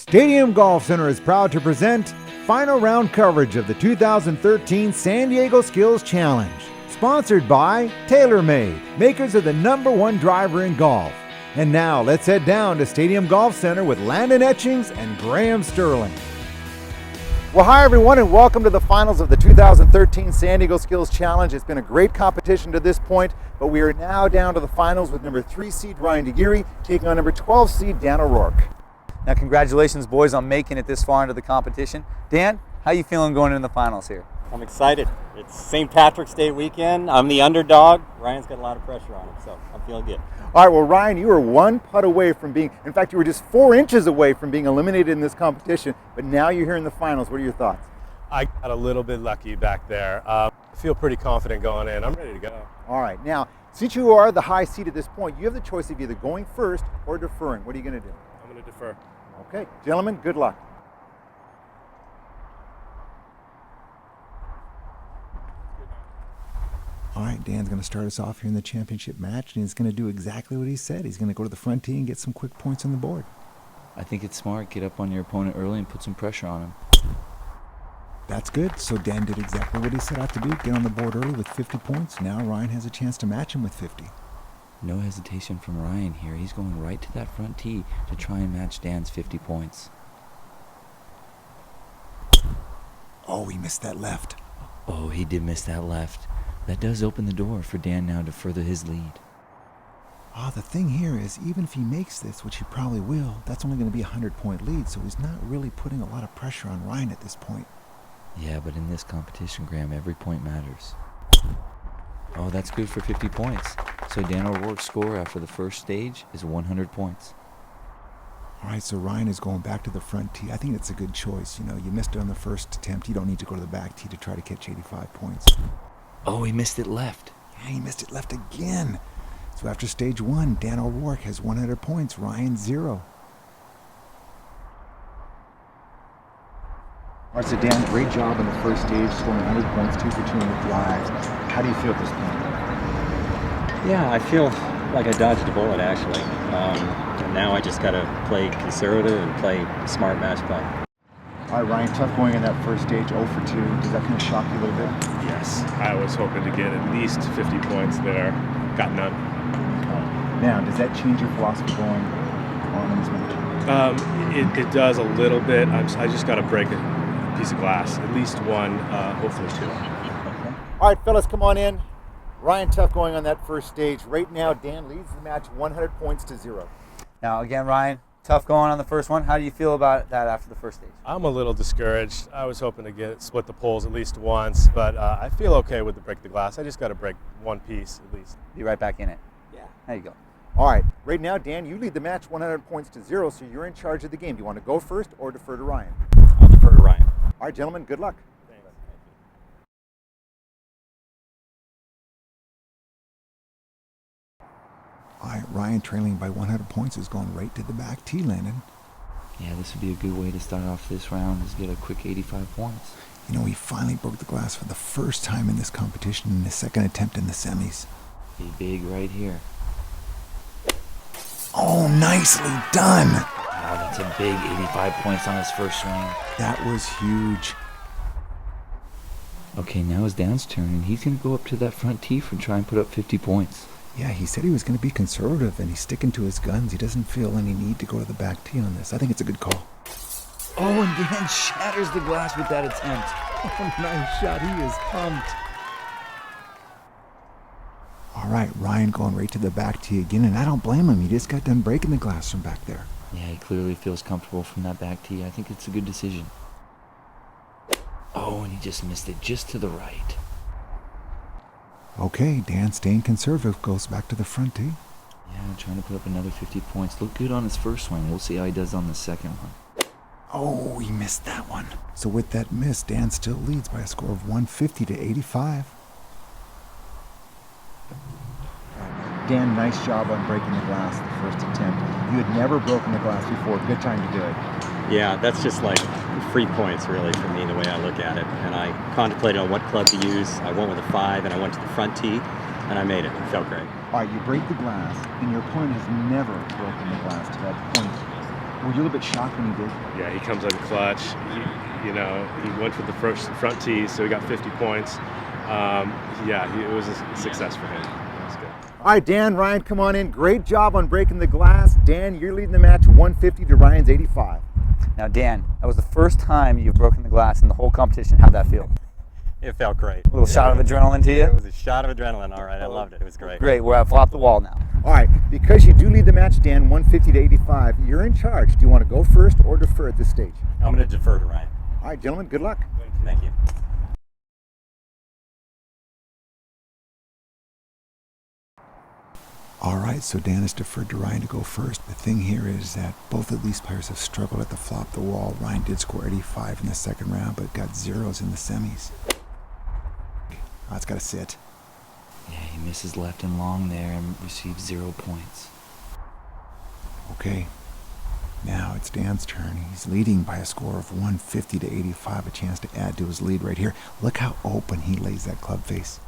Stadium Golf Center is proud to present final round coverage of the 2013 San Diego Skills Challenge. Sponsored by TaylorMade, makers of the #1 driver in golf. And now let's head down to Stadium Golf Center with Landon Etchings and Graham Sterling. Well, hi everyone, and welcome to the finals of the 2013 San Diego Skills Challenge. It's been a great competition to this point, but we are now down to the finals with number 3 seed Ryan Degheri taking on number 12 seed Dan O'Rourke. Now, congratulations, boys, on making it this far into the competition. Dan, how you feeling going into the finals here? I'm excited. It's St. Patrick's Day weekend. I'm the underdog. Ryan's got a lot of pressure on him, so I'm feeling good. All right, well, Ryan, you were one putt away from being, in fact, you were just 4 inches away from being eliminated in this competition, but now you're here in the finals. What are your thoughts? I got a little bit lucky back there. I feel pretty confident going in. I'm ready to go. All right, now, since you are the high seed at this point, you have the choice of either going first or deferring. What are you going to do? I'm going to defer. Okay, gentlemen, good luck. All right, Dan's going to start us off here in the championship match, and he's going to do exactly what he said. He's going to go to the front tee and get some quick points on the board. I think it's smart. Get up on your opponent early and put some pressure on him. That's good. So Dan did exactly what he set out to do, get on the board early with 50 points. Now Ryan has a chance to match him with 50. No hesitation from Ryan here. He's going right to that front tee to try and match Dan's 50 points. Oh, he missed that left. Oh, he did miss that left. That does open the door for Dan now to further his lead. The thing here is, even if he makes this, which he probably will, that's only going to be a 100-point lead, so he's not really putting a lot of pressure on Ryan at this point. Yeah, but in this competition, Graham, every point matters. Oh, that's good for 50 points. So Dan O'Rourke's score after the first stage is 100 points. All right, so Ryan is going back to the front tee. I think it's a good choice. You know, you missed it on the first attempt. You don't need to go to the back tee to try to catch 85 points. Oh, he missed it left. Yeah, he missed it left again. So after stage 1, Dan O'Rourke has 100 points, Ryan 0. All right, so Dan, great job in the first stage, scoring 100 points, 2 for 2 on the drives. How do you feel at this point? Yeah, I feel like I dodged a bullet, actually. And now I just got to play conservative and play smart match play. All right, Ryan, tough going in that first stage, 0 for 2. Does that kind of shock you a little bit? Yes, I was hoping to get at least 50 points there. Got none. Now, does that change your philosophy going on in this match? It does a little bit. I just got to break a piece of glass. At least one, hopefully 2. Okay. All right, fellas, come on in. Ryan, tough going on that first stage. Right now, Dan leads the match 100 points to 0. Now, again, Ryan, tough going on the first one. How do you feel about that after the first stage? I'm a little discouraged. I was hoping to split the poles at least once, but I feel okay with the break the glass. I just got to break one piece at least. Be right back in it. Yeah. There you go. All right, right now, Dan, you lead the match 100 points to 0, so you're in charge of the game. Do you want to go first or defer to Ryan? I'll defer to Ryan. All right, gentlemen, good luck. Thanks. All right, Ryan trailing by 100 points is going right to the back tee, Landon. Yeah, this would be a good way to start off this round, is get a quick 85 points. You know, he finally broke the glass for the first time in this competition in his second attempt in the semis. Be big right here. Oh, nicely done. Wow, that's a big 85 points on his first swing. That was huge. Okay, now it's Dan's turn, and he's going to go up to that front tee and try and put up 50 points. Yeah, he said he was going to be conservative, and he's sticking to his guns. He doesn't feel any need to go to the back tee on this. I think it's a good call. Oh, and Dan shatters the glass with that attempt. Oh, nice shot. He is pumped. All right, Ryan going right to the back tee again, and I don't blame him. He just got done breaking the glass from back there. Yeah, he clearly feels comfortable from that back tee. I think it's a good decision. Oh, and he just missed it just to the right. Okay, Dan staying conservative, goes back to the front tee. Yeah, trying to put up another 50 points. Looked good on his first swing. We'll see how he does on the second one. Oh, he missed that one. So with that miss, Dan still leads by a score of 150 to 85. Dan, nice job on breaking the glass the first attempt. You had never broken the glass before. Good time to do it. Yeah, that's just like free points, really, for me, the way I look at it. And I contemplated on what club to use. I went with a 5, and I went to the front tee, and I made it. It felt great. All right, you break the glass, and your opponent has never broken the glass to that point. Were you a little bit shocked when he did? Yeah, he comes up clutch. He went for the first front tee, so he got 50 points. It was a success for him. That was good. All right, Dan, Ryan, come on in. Great job on breaking the glass. Dan, you're leading the match 150 to Ryan's 85. Now, Dan, that was the first time you've broken the glass in the whole competition. How'd that feel? It felt great. A little shot of adrenaline to you? It was a shot of adrenaline, all right. I loved it. It was great. Great, we're at flop the wall now. All right, because you do lead the match, Dan, 150 to 85, you're in charge. Do you want to go first or defer at this stage? I'm going to defer to Ryan. All right, gentlemen, good luck. Thank you. All right, so Dan has deferred to Ryan to go first. The thing here is that both of these players have struggled at the flop the wall. Ryan did score 85 in the second round, but got zeros in the semis. Oh, it's got to sit. Yeah, he misses left and long there and receives 0 points. Okay, now it's Dan's turn. He's leading by a score of 150 to 85, a chance to add to his lead right here. Look how open he lays that club face.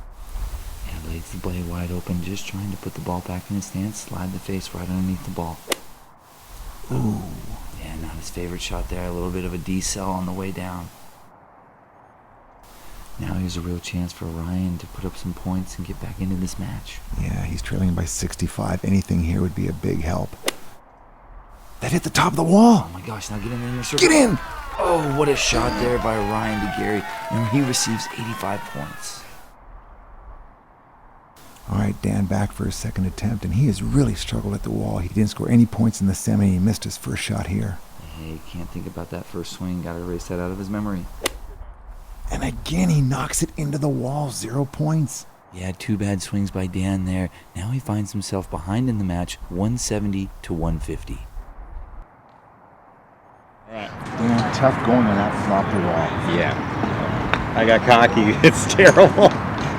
Yeah, lays the blade wide open, just trying to put the ball back in his stance, slide the face right underneath the ball. Ooh. Yeah, not his favorite shot there. A little bit of a decel on the way down. Now here's a real chance for Ryan to put up some points and get back into this match. Yeah, he's trailing by 65. Anything here would be a big help. That hit the top of the wall. Oh my gosh, now get in the inner circle. Get in! Oh, what a shot there by Ryan Degheri. And he receives 85 points. All right, Dan back for his second attempt, and he has really struggled at the wall. He didn't score any points in the semi. He missed his first shot here. Hey, can't think about that first swing. Got to erase that out of his memory. And again, he knocks it into the wall. 0 points. Yeah, 2 bad swings by Dan there. Now he finds himself behind in the match, 170 to 150. Dan, tough going on that flop the wall. Yeah. I got cocky. It's terrible.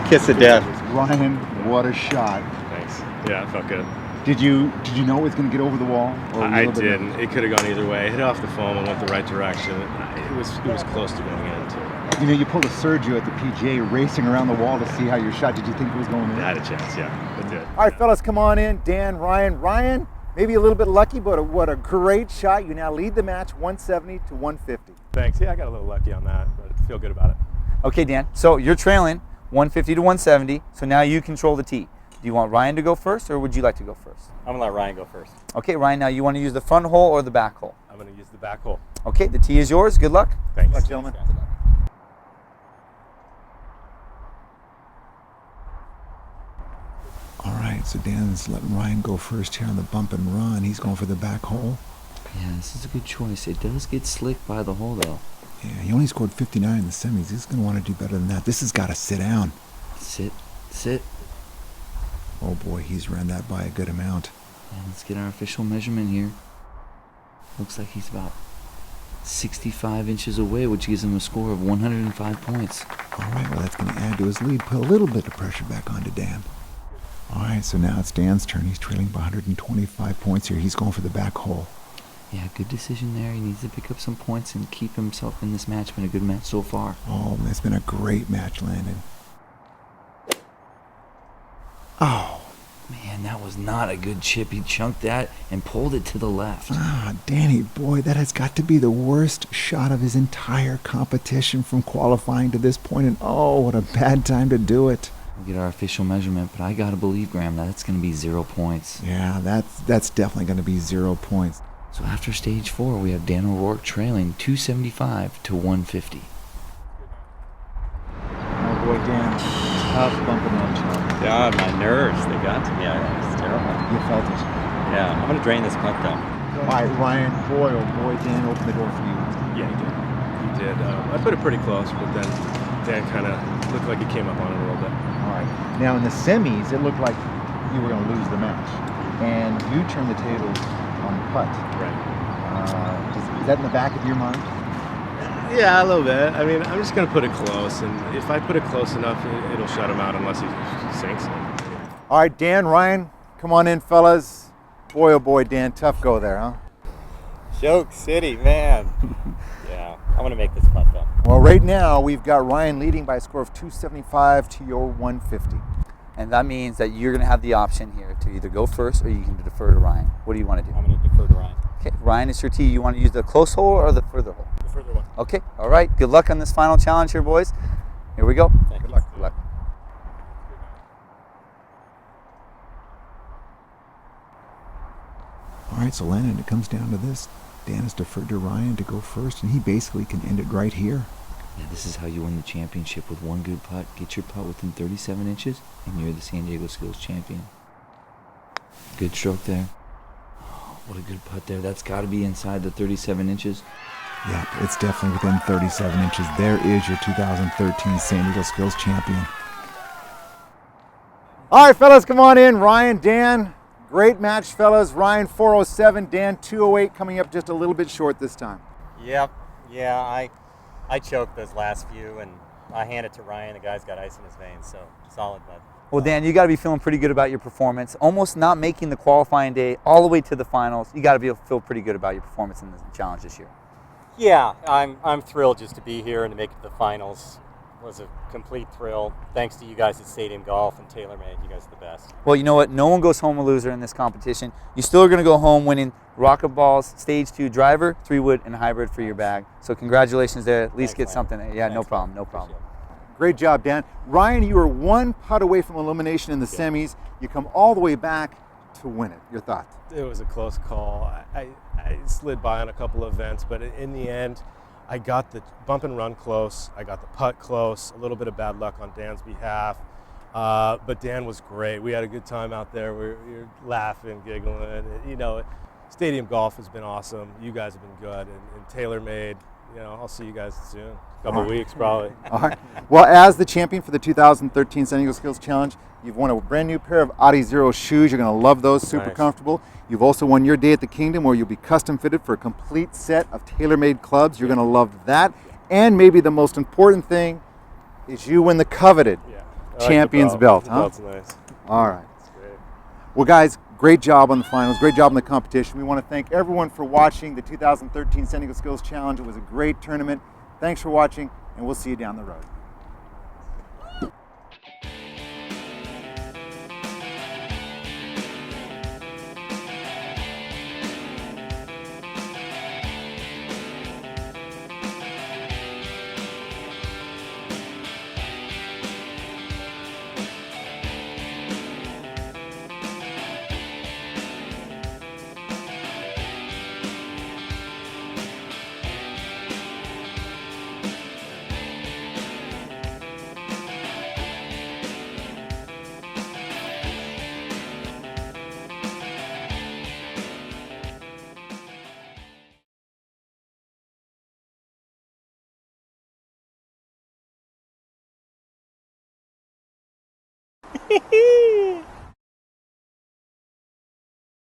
Kiss of death. Ryan, what a shot. Thanks. Yeah, it felt good. Did you know it was going to get over the wall? Or were you a I little bit didn't. It could have gone either way. I hit off the foam and went the right direction. It was close to going in, too. You know, you pulled a Sergio at the PGA, racing around the wall to see how your shot. Did you think it was going in? I had a chance, yeah. It did. All right, fellas, come on in. Dan, Ryan. Ryan, maybe a little bit lucky, but what a great shot. You now lead the match 170 to 150. Thanks. Yeah, I got a little lucky on that, but I feel good about it. Okay, Dan, so you're trailing 150 to 170, so now you control the tee. Do you want Ryan to go first, or would you like to go first? I'm going to let Ryan go first. Okay, Ryan, now you want to use the front hole or the back hole? I'm going to use the back hole. Okay, the tee is yours. Good luck. Thanks. Good luck, gentlemen. All right, so Dan's letting Ryan go first here on the bump and run. He's going for the back hole. Yeah, this is a good choice. It does get slick by the hole, though. Yeah, he only scored 59 in the semis. He's going to want to do better than that. This has got to sit down. Sit, sit. Oh boy, he's ran that by a good amount. And let's get our official measurement here. Looks like he's about 65 inches away, which gives him a score of 105 points. All right, well, that's going to add to his lead. Put a little bit of pressure back onto Dan. All right, so now it's Dan's turn. He's trailing by 125 points here. He's going for the back hole. Yeah, good decision there. He needs to pick up some points and keep himself in this match. Been a good match so far. Oh, it's been a great match, Landon. Oh. Man, that was not a good chip. He chunked that and pulled it to the left. Danny, boy, that has got to be the worst shot of his entire competition from qualifying to this point. And oh, what a bad time to do it. We'll get our official measurement, but I gotta believe, Graham, that's gonna be 0 points. Yeah, that's definitely going to be 0 points. So after stage 4, we have Dan O'Rourke trailing 275 to 150. Oh boy, Dan, tough bumping that shot. God, my nerves, they got to me. It's terrible. You felt it. Yeah, I'm going to drain this putt, though. All right, Ryan, boy, oh boy, Dan opened the door for you. Yeah, he did. I put it pretty close, but then Dan kind of looked like he came up on it a little bit. All right. Now in the semis, it looked like you were going to lose the match, and you turned the tables on the putt. Right. Is that in the back of your mind? Yeah, a little bit. I mean, I'm just going to put it close, and if I put it close enough, it'll shut him out unless he sinks it. All right, Dan, Ryan, come on in, fellas. Boy, oh boy, Dan, tough go there, huh? Joke City, man. Yeah, I'm going to make this putt, though. Well, right now, we've got Ryan leading by a score of 275 to your 150. And that means that you're going to have the option here to either go first or you can defer to Ryan. What do you want to do? I'm going to defer to Ryan. Okay, Ryan, it's your tee. You want to use the close hole or the further hole? The further one. Okay, all right. Good luck on this final challenge here, boys. Here we go. Good luck. Good luck. All right, so Lennon, it comes down to this. Dan has deferred to Ryan to go first, and he basically can end it right here. Yeah, this is how you win the championship with one good putt. Get your putt within 37 inches, and you're the San Diego Skills champion. Good stroke there. Oh, what a good putt there. That's got to be inside the 37 inches. Yeah, it's definitely within 37 inches. There is your 2013 San Diego Skills champion. All right, fellas, come on in. Ryan, Dan, great match, fellas. Ryan 407, Dan 208, coming up just a little bit short this time. Yep. Yeah, I choked those last few, and I hand it to Ryan. The guy's got ice in his veins, so solid, bud. Well, Dan, you got to be feeling pretty good about your performance. Almost not making the qualifying day all the way to the finals. You got to feel pretty good about your performance in the challenge this year. Yeah, I'm thrilled just to be here and to make it to the finals. It was a complete thrill. Thanks to you guys at Stadium Golf and TaylorMade. You guys are the best. Well, you know what? No one goes home a loser in this competition. You still are going to go home winning Rocket Balls Stage 2 driver, 3-wood, and hybrid for your bag. So congratulations there. At least Thanks, get man. something. Yeah, no Thanks, problem. man. No problem. Appreciate it. Great job, Dan. Ryan, you were one putt away from elimination in the semis. You come all the way back to win it. Your thoughts? It was a close call. I slid by on a couple of events, but in the end, I got the bump and run close. I got the putt close. A little bit of bad luck on Dan's behalf. But Dan was great. We had a good time out there. We were laughing, giggling. You know, Stadium Golf has been awesome. You guys have been good. And TaylorMade, you know, I'll see you guys soon. A couple weeks, probably. All right. Well, as the champion for the 2013 San Diego Skills Challenge, you've won a brand new pair of Audi Zero shoes. You're going to love those, super Nice. comfortable. You've also won your day at the Kingdom, where you'll be custom fitted for a complete set of TaylorMade clubs. You're going to love that. And maybe the most important thing is you win the coveted Yeah. I like champion's the belt, The huh? belt's nice. All right. It's great. Well, guys, great job on the finals. Great job on the competition. We want to thank everyone for watching the 2013 San Diego Skills Challenge. It was a great tournament. Thanks for watching, and we'll see you down the road.